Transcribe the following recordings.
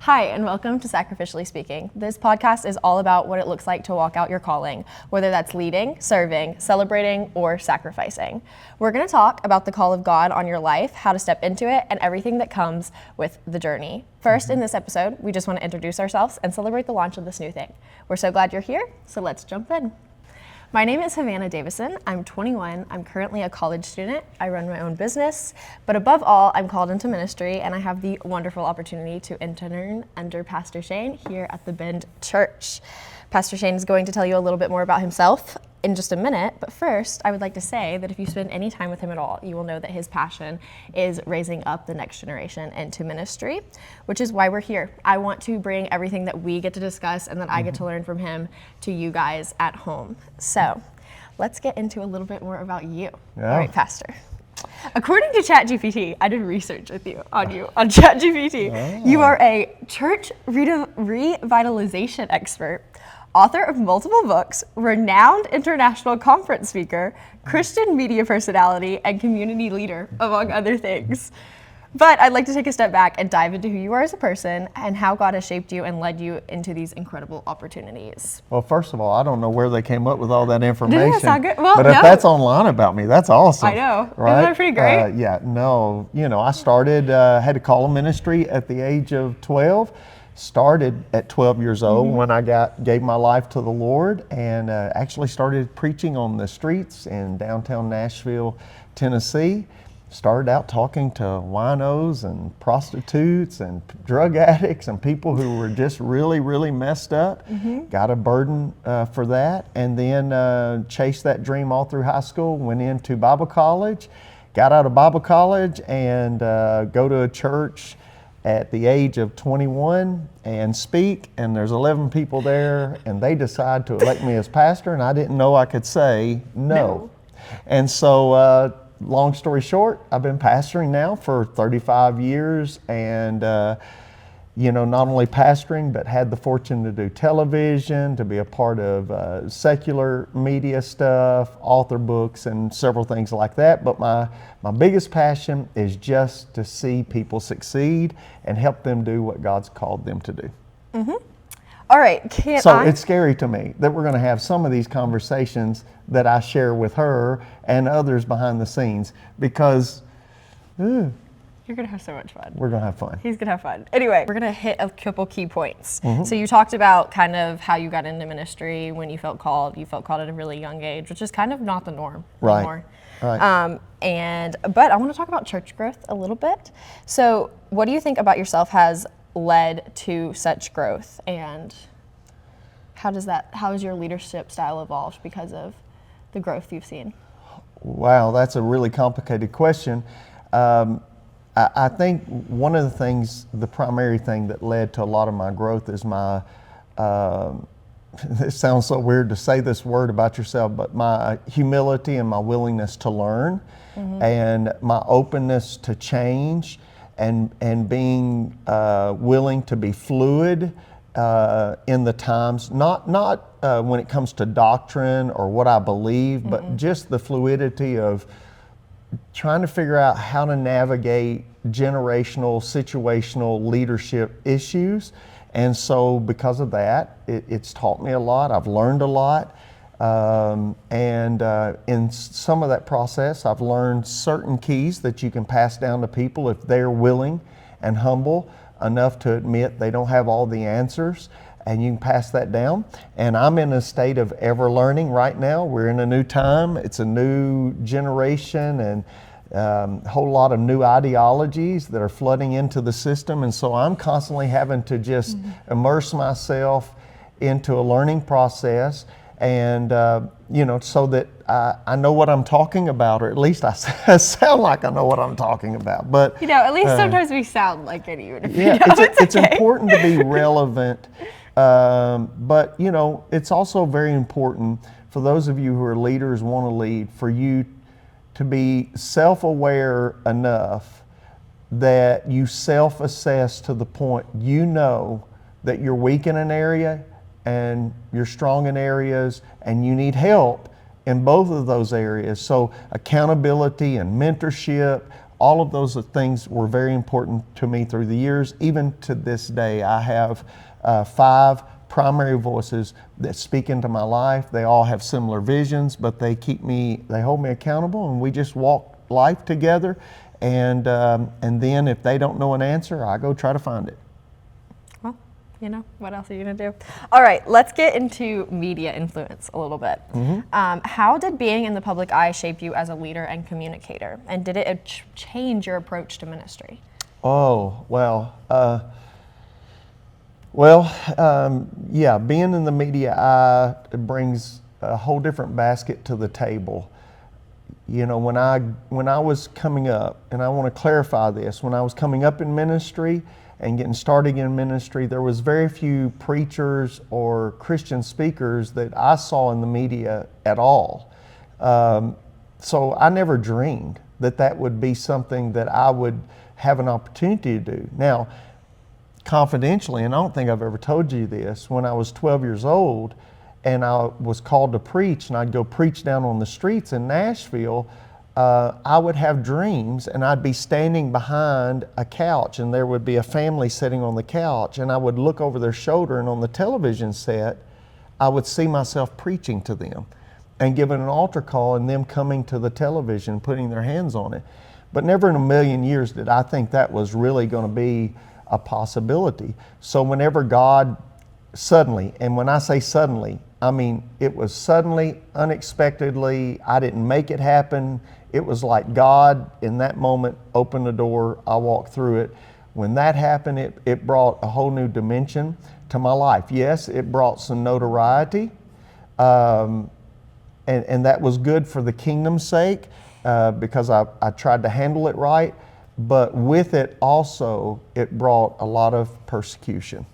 Hi, and welcome to Sacrificially Speaking. This podcast is all about what it looks like to walk out your calling, whether that's leading, serving, celebrating, or sacrificing. We're going to talk about the call of God on your life, how to step into it, and everything that comes with the journey. First, in this episode, we just want to introduce ourselves and celebrate the launch of this new thing. We're so glad you're here, so let's jump in. My name is Havana, Davison. I'm 21. I'm currently a college student. I run my own business, but above all, I'm called into ministry, and I have the wonderful opportunity to intern under Pastor Shane here at the Bend Church. Pastor Shane is going to tell you a little bit more about himself in just a minute, but first, I would like to say that if you spend any time with him at all, you will know that his passion is raising up the next generation into ministry, which is why we're here. I want to bring everything that we get to discuss and that I get to learn from him to you guys at home. So let's get into a little bit more about you. Yeah. All right, Pastor. According to ChatGPT, I did research with you on ChatGPT. Oh. You are a church revitalization expert, author of multiple books, renowned international conference speaker, Christian media personality, and community leader, among other things. But I'd like to take a step back and dive into who you are as a person and how God has shaped you and led you into these incredible opportunities. Well, first of all, I don't know where they came up with all that information. Didn't that sound good? Well, but if that's online about me, that's awesome. I know. Right? Isn't that pretty great? I started, had a call of ministry at the age of 12. Started at 12 years old when I gave my life to the Lord, and actually started preaching on the streets in downtown Nashville, Tennessee. Started out talking to winos and prostitutes and drug addicts and people who were just really, really messed up. Got a burden for that, and then chased that dream all through high school, went into Bible college, got out of Bible college, and go to a church at the age of 21 and speak, and there's 11 people there, and they decide to elect me as pastor, and I didn't know I could say no. And so, long story short, I've been pastoring now for 35 years, and not only pastoring, but had the fortune to do television, to be a part of secular media stuff, author books, and several things like that. But my biggest passion is just to see people succeed and help them do what God's called them to do. All right, It's scary to me that we're going to have some of these conversations that I share with her and others behind the scenes because you're going to have so much fun. We're going to have fun. He's going to have fun. Anyway, we're going to hit a couple key points. So you talked about kind of how you got into ministry when you felt called. You felt called at a really young age, which is kind of not the norm anymore. Right. But I want to talk about church growth a little bit. So what do you think about yourself has led to such growth, and how has your leadership style evolved because of the growth you've seen? Wow, that's a really complicated question. I think one of the things, the primary thing that led to a lot of my growth is my, it sounds so weird to say this word about yourself, but my humility and my willingness to learn and my openness to change and being willing to be fluid in the times, not when it comes to doctrine or what I believe, but just the fluidity of trying to figure out how to navigate generational, situational leadership issues. And so because of that, it's taught me a lot. I've learned a lot. In some of that process, I've learned certain keys that you can pass down to people if they're willing and humble enough to admit they don't have all the answers, and you can pass that down. And I'm in a state of ever learning right now. We're in a new time. It's a new generation and a whole lot of new ideologies that are flooding into the system. And so I'm constantly having to just immerse myself into a learning process, and so that I know what I'm talking about, or at least I sound like I know what I'm talking about. But at least sometimes we sound like it, even if it's important to be relevant. But it's also very important for those of you who are leaders, want to lead, for you to be self-aware enough that you self-assess to the point that you're weak in an area and you're strong in areas and you need help in both of those areas. So accountability and mentorship All of those things were very important to me through the years. Even to this day, I have 5 primary voices that speak into my life. They all have similar visions, but they hold me accountable, and we just walk life together. And then if they don't know an answer, I go try to find it. Well, what else are you going to do? All right, let's get into media influence a little bit. How did being in the public eye shape you as a leader and communicator? And did it change your approach to ministry? Oh, well, yeah, being in the media eye brings a whole different basket to the table. When I was coming up, and I want to clarify this, when I was coming up in ministry and getting started in ministry, there was very few preachers or Christian speakers that I saw in the media at all. So I never dreamed that would be something that I would have an opportunity to do. Now, confidentially, and I don't think I've ever told you this, when I was 12 years old and I was called to preach, and I'd go preach down on the streets in Nashville, I would have dreams, and I'd be standing behind a couch, and there would be a family sitting on the couch, and I would look over their shoulder, and on the television set, I would see myself preaching to them and giving an altar call, and them coming to the television, putting their hands on it. But never in a million years did I think that was really going to be a possibility. So whenever God suddenly, and when I say suddenly, I mean it was suddenly, unexpectedly, I didn't make it happen. It was like God in that moment opened the door, I walked through it. When that happened, it brought a whole new dimension to my life. Yes, it brought some notoriety, and that was good for the kingdom's sake, because I tried to handle it right. But with it also, it brought a lot of persecution.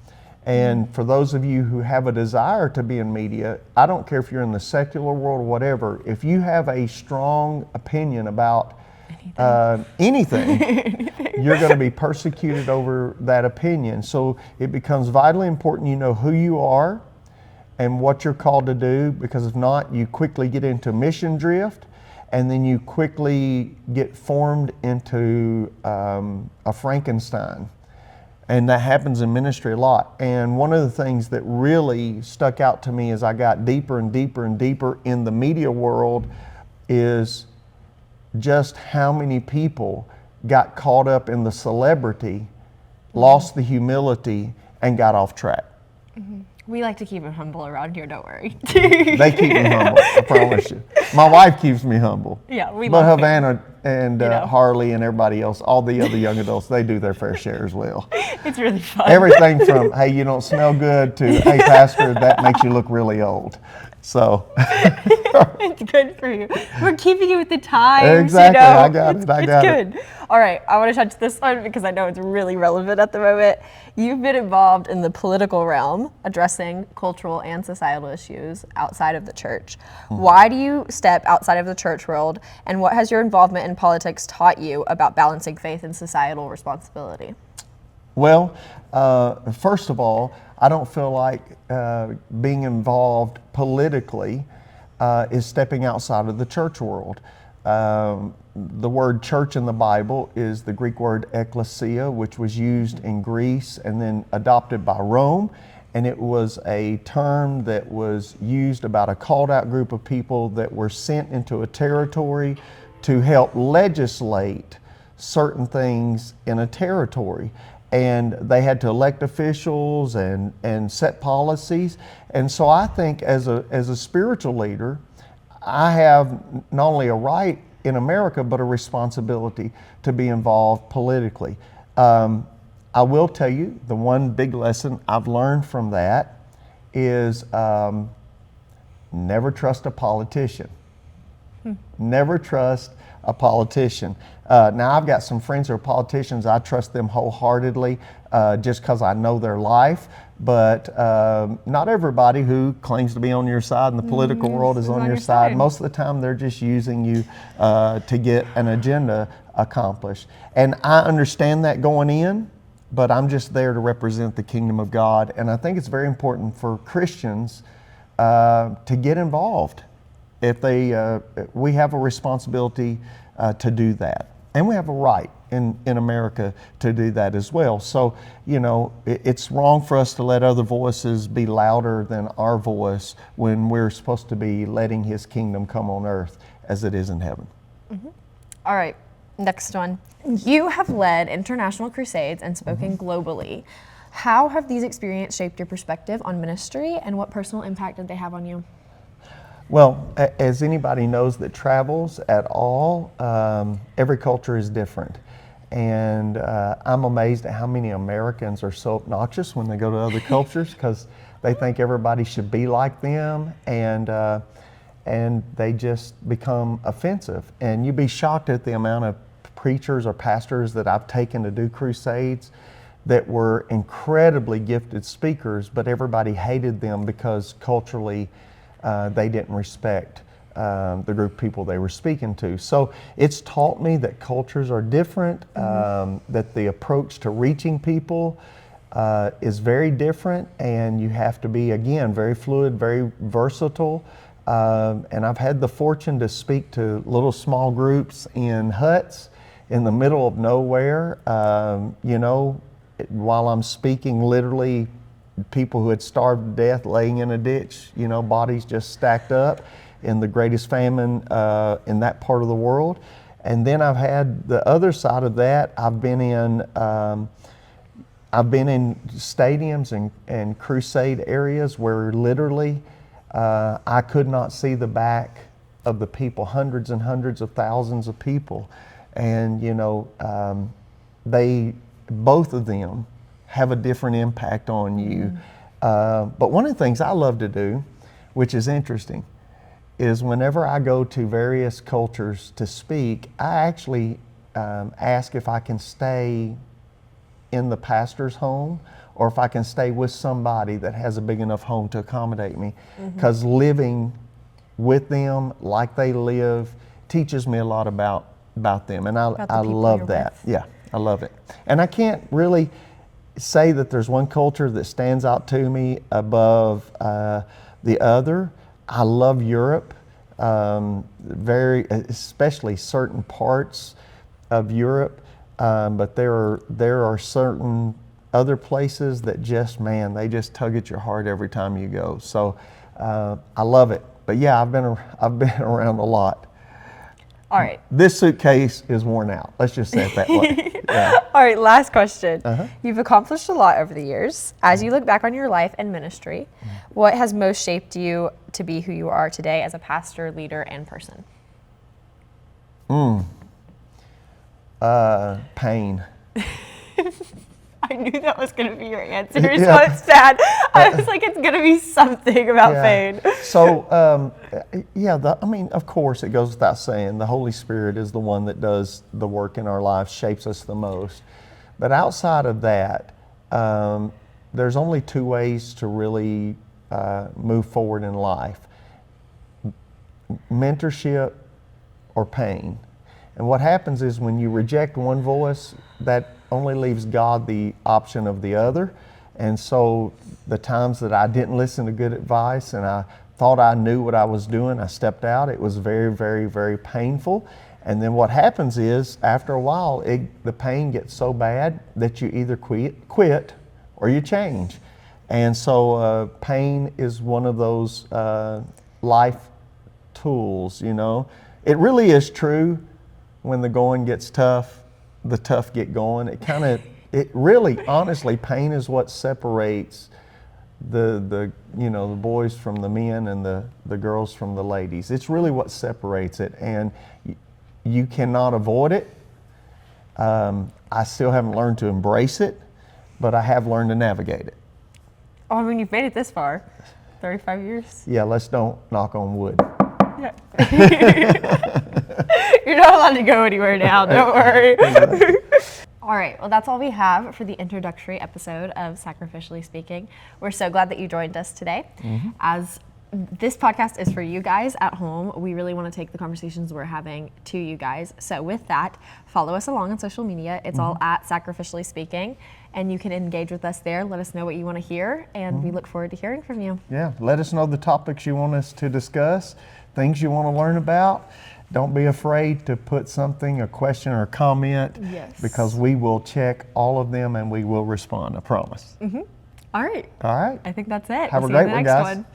And for those of you who have a desire to be in media, I don't care if you're in the secular world or whatever, if you have a strong opinion about anything, you're going to be persecuted over that opinion. So it becomes vitally important you know who you are and what you're called to do, because if not, you quickly get into mission drift, and then you quickly get formed into a Frankenstein. And that happens in ministry a lot. And one of the things that really stuck out to me as I got deeper and deeper and deeper in the media world is just how many people got caught up in the celebrity, lost the humility, and got off track. We like to keep it humble around here, don't worry. They keep me humble, I promise you. My wife keeps me humble. Yeah, we But love Havana and Harley and everybody else, all the other young adults, they do their fair share as well. It's really fun. Everything from, hey, you don't smell good, to, hey, pastor, that makes you look really old. So. It's good for you. We're keeping you with the times. Exactly, I got it. It's good. All right, I want to touch this one because I know it's really relevant at the moment. You've been involved in the political realm, addressing cultural and societal issues outside of the church. Why do you step outside of the church world, and what has your involvement in politics taught you about balancing faith and societal responsibility? Well, first of all, I don't feel like being involved politically is stepping outside of the church world. The word church in the Bible is the Greek word ekklesia, which was used in Greece and then adopted by Rome. And it was a term that was used about a called out group of people that were sent into a territory to help legislate certain things in a territory. And they had to elect officials and set policies. And so I think as a spiritual leader, I have not only a right in America, but a responsibility to be involved politically. I will tell you, the one big lesson I've learned from that is never trust a politician. Never trust a politician. Now, I've got some friends who are politicians. I trust them wholeheartedly just because I know their life. But not everybody who claims to be on your side in the political world is on your side. Most of the time, they're just using you to get an agenda accomplished. And I understand that going in, but I'm just there to represent the kingdom of God. And I think it's very important for Christians to get involved. If we have a responsibility to do that. And we have a right in America to do that as well. So, it's wrong for us to let other voices be louder than our voice when we're supposed to be letting His kingdom come on earth as it is in heaven. Mm-hmm. All right, next one. You have led international crusades and spoken globally. How have these experiences shaped your perspective on ministry, and what personal impact did they have on you? Well, as anybody knows that travels at all, every culture is different. And I'm amazed at how many Americans are so obnoxious when they go to other cultures because they think everybody should be like them, and they just become offensive. And you'd be shocked at the amount of preachers or pastors that I've taken to do crusades that were incredibly gifted speakers, but everybody hated them because culturally they didn't respect the group of people they were speaking to. So it's taught me that cultures are different, that the approach to reaching people is very different, and you have to be, again, very fluid, very versatile. And I've had the fortune to speak to little small groups in huts in the middle of nowhere, while I'm speaking, literally people who had starved to death laying in a ditch, bodies just stacked up in the greatest famine in that part of the world. And then I've had the other side of that. I've been in stadiums and crusade areas where literally I could not see the back of the people, hundreds and hundreds of thousands of people. And, both of them have a different impact on you. But one of the things I love to do, which is interesting, is whenever I go to various cultures to speak, I actually ask if I can stay in the pastor's home or if I can stay with somebody that has a big enough home to accommodate me. Because living with them like they live teaches me a lot about them. And I love that. Yeah, I love it. And I can't really say that there's one culture that stands out to me above the other. I love Europe, especially certain parts of Europe, but there are certain other places that they just tug at your heart every time you go. So I love it. But yeah, I've been around a lot. All right. This suitcase is worn out. Let's just say it that way. Yeah. All right, last question. You've accomplished a lot over the years. As you look back on your life and ministry, what has most shaped you to be who you are today as a pastor, leader, and person? Pain. I knew that was going to be your answer, so it's sad. I was like, it's going to be something about pain. So, of course, it goes without saying, the Holy Spirit is the one that does the work in our lives, shapes us the most. But outside of that, there's only two ways to really move forward in life: mentorship or pain. And what happens is when you reject one voice, that only leaves God the option of the other. And so the times that I didn't listen to good advice and I thought I knew what I was doing, I stepped out. It was very, very, very painful. And then what happens is, after a while, the pain gets so bad that you either quit or you change. And so pain is one of those life tools, It really is true, when the going gets tough, the tough get going. It really, honestly, pain is what separates the boys from the men and the girls from the ladies. It's really what separates it, and you cannot avoid it. I still haven't learned to embrace it, but I have learned to navigate it. Oh, I mean, you've made it this far, 35 years. Yeah, let's don't knock on wood. Yeah. You're not allowed to go anywhere now, don't worry. All right, well, that's all we have for the introductory episode of Sacrificially Speaking. We're so glad that you joined us today. As this podcast is for you guys at home, we really want to take the conversations we're having to you guys. So with that, follow us along on social media. It's all at Sacrificially Speaking, and you can engage with us there. Let us know what you want to hear, and we look forward to hearing from you. Yeah, let us know the topics you want us to discuss, things you want to learn about, don't be afraid to put something, a question or a comment, Yes. because we will check all of them and we will respond, I promise. All right. All right. I think that's it. Have We'll a see you in great the one, next guys. one.